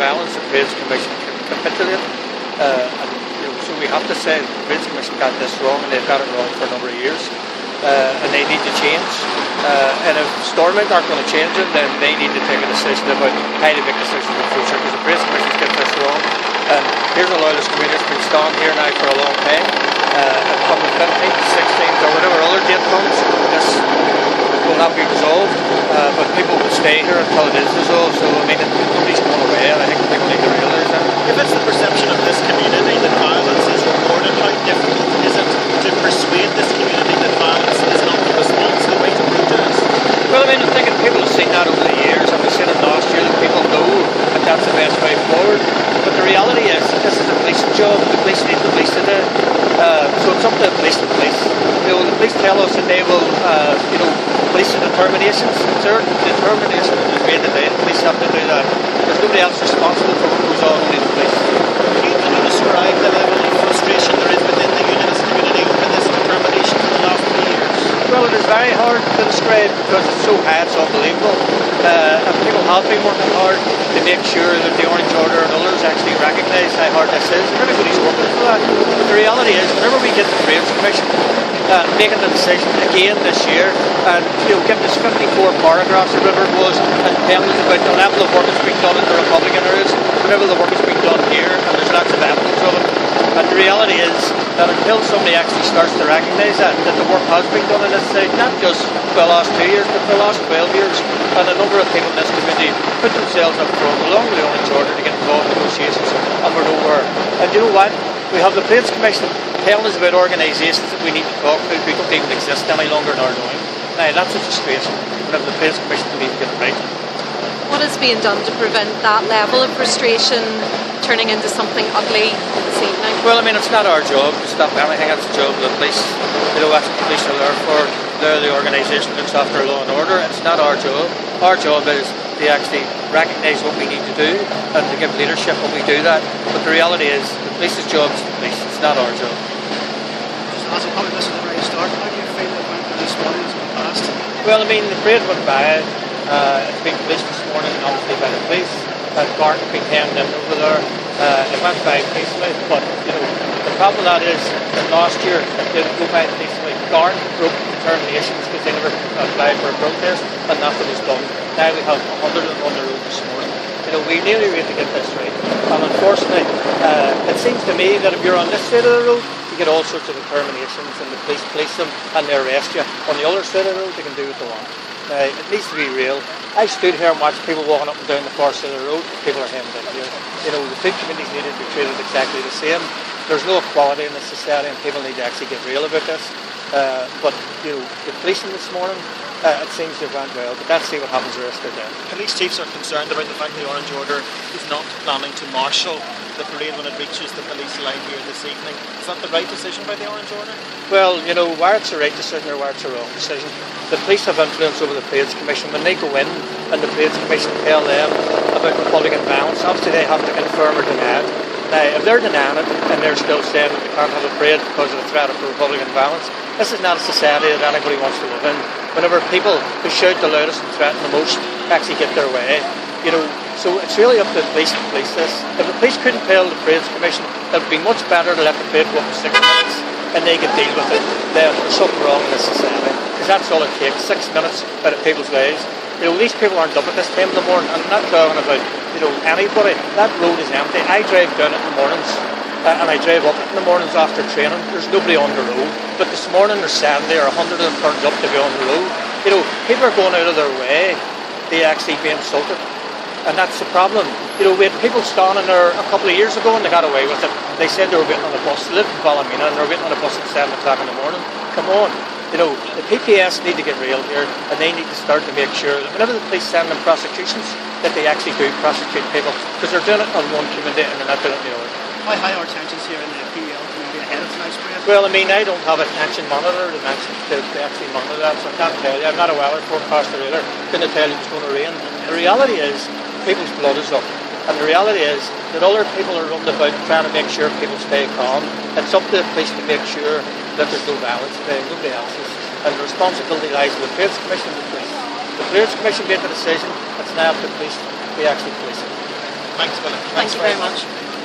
violence, the Trades Commission capitulated. So we have to say the Trades Commission got this wrong, and they've got it wrong for a number of years. And they need to change. And if Stormont aren't going to change it, then they need to take a decision about how to make decisions in the future, because the Trades Commission gets this wrong. And here's a loyalist community that's been standing here now for a long time. And from the 15th, 16th, or whatever other date comes, this will not be resolved. But people will stay here until it is resolved. So, I mean, nobody's going away, and I think people need to realise that. If it's the perception of this community that violence is reported, how difficult is it to persuade this community that violence is not the response, the way to protest? Well, I mean, I think people have seen that over the years, and we seen it last year, that people know that that's the best way forward. But the reality is that this is a policing job. The police need the police today. So it's up to the police to police. The police tell us that they will, police the determinations. It's their determination that is made today. The police have to do that. There's nobody else responsible for what goes on, only the police. Can you describe the level of frustration there is within the unionist community over this determination for the last 3 years? Well, it is very hard to describe because it's so high, it's unbelievable. And people have been working hard to make sure that the Orange Order and others actually recognise how hard this is. And everybody's working for that. But the reality is, whenever we get the Trades Commission making the decision again this year, and giving us 54 paragraphs or whatever it was, and telling us about the level of work that's being done in the Republican areas, whatever the work that's being done here, and there's lots of evidence of it. And the reality is that until somebody actually starts to recognise that the work has been done on this side, not just for the last 2 years, but for the last 12 years, and a number of people in this community put themselves up front along with the Orange Order to get involved in negotiations, and we're nowhere. And you know what? We have the Trades Commission telling us about organisations that we need to talk to who don't even exist any longer in our knowing. Now, that's a frustration whenever the Trades Commission don't even get it right. What is being done to prevent that level of frustration turning into something ugly this evening? Well, I mean, it's not our job to stop anything. That's the job of the police. That's what the police are there for. They're the organisation that looks after law and order. It's not our job. Our job is to actually recognise what we need to do and to give leadership when we do that. But the reality is, the police's job is the police. It's not our job. As a public listener at the very start, how do you feel that went through this morning has been passed? Well, I mean, the parade went by. It's been policed this morning, obviously, by the police. Garden been hemmed in over there. It went by peacefully, but the problem with that is that last year it didn't go by peacefully. Garden broke determinations because they never applied for a protest, and nothing was done. Now we have 100 on the road this morning. We really need to get this right. And unfortunately, it seems to me that if you're on this side of the road, you get all sorts of determinations, and the police police them and they arrest you. On the other side of the road, they can do what they want. It needs to be real. I stood here and watched people walking up and down the far side of the road. People are hemmed in here. The food communities need to be treated exactly the same. There's no equality in this society, and people need to actually get real about this. But the policing this morning, it seems to have went well. But let's see what happens the rest of the day. Police chiefs are concerned about the fact the Orange Order is not planning to marshal the parade when it reaches the police line here this evening. Is that the right decision by the Orange Order? Well, why it's the right decision or why it's the wrong decision. The police have influence over the Trades Commission. When they go in and the Trades Commission tell them about Republican violence, obviously they have to confirm or deny it. Now, if they're denying it and they're still saying that they can't have a parade because of the threat of Republican violence, this is not a society that anybody wants to live in. Whenever people who shout the loudest and threaten the most actually get their way, so it's really up to the police to police this. If the police couldn't tell the Trades Commission, it would be much better to let the parade go up in 6 minutes and they could deal with it. Then there's something wrong in this society. Because that's all it takes, 6 minutes out of people's lives. These people aren't up at this time in the morning. I'm not talking about, anybody. That road is empty. I drive down it in the mornings and I drive up it in the mornings after training. There's nobody on the road. But this morning there's 70 or 100 of them turns up to be on the road. People are going out of their way to actually be insulted. And that's the problem. We had people standing there a couple of years ago and they got away with it. They said they were waiting on a bus. They lived in Ballymena and they were waiting on a bus at 7 o'clock in the morning. Come on. The PPS need to get real here, and they need to start to make sure that whenever the police send them prosecutions, that they actually do prosecute people, because they're doing it on one community and they're not doing it on the other. How high are tensions here in the PEL community ahead of tonight's parade? Well, I don't have a tension monitor to actually monitor that, so I can't tell you. I'm not a weather forecaster either. Couldn't tell you it's going to rain. The reality is, people's blood is up. And the reality is that other people are running about trying to make sure people stay calm. It's up to the police to make sure that there's no violence today, nobody else's. And the responsibility lies with the Trades Commission and the police. The Trades Commission made the decision, it's now up to the police to actually police it. Thanks, Billy. Thank you very much.